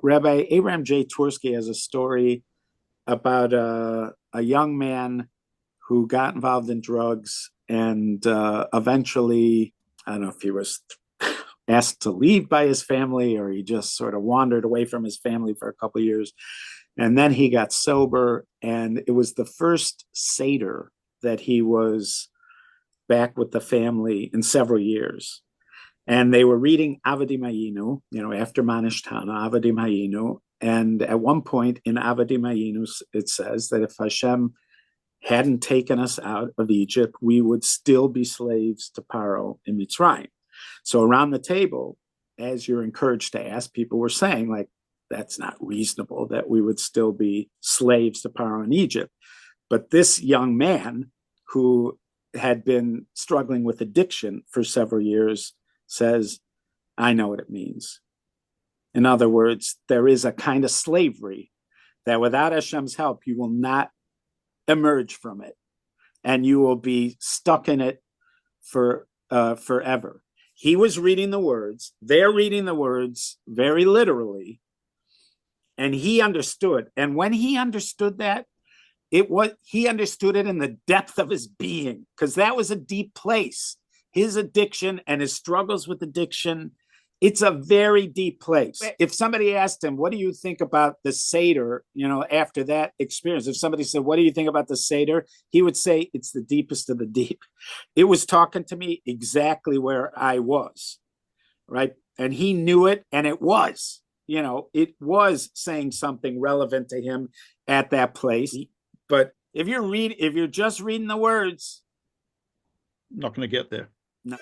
Rabbi Abraham J. Twerski has a story about a young man who got involved in drugs and eventually, I don't know if he was asked to leave by his family or he just sort of wandered away from his family for a couple of years. And then he got sober, and it was the first Seder that he was back with the family in several years. And they were reading Avadim Hayinu, after Manishtana, Avadim Hayinu. And at one point in Avadim Hayinu, it says that if Hashem hadn't taken us out of Egypt, we would still be slaves to Paro in Mitzrayim. So around the table, as you're encouraged to ask, people were saying, like, that's not reasonable that we would still be slaves to Paro in Egypt. But this young man who had been struggling with addiction for several years says, I know what it means. In other words, there is a kind of slavery that without Hashem's help, you will not emerge from it, and you will be stuck in it for forever. He was reading the words. They're reading the words very literally, and he understood. And when he understood that, he understood it in the depth of his being, because that was a deep place. His addiction and his struggles with addiction, it's a very deep place. If somebody asked him, what do you think about the Seder, after that experience, if somebody said, what do you think about the Seder? He would say, it's the deepest of the deep. It was talking to me exactly where I was, right? And he knew it, and it was, it was saying something relevant to him at that place. But if you're just reading the words, not going to get there. No.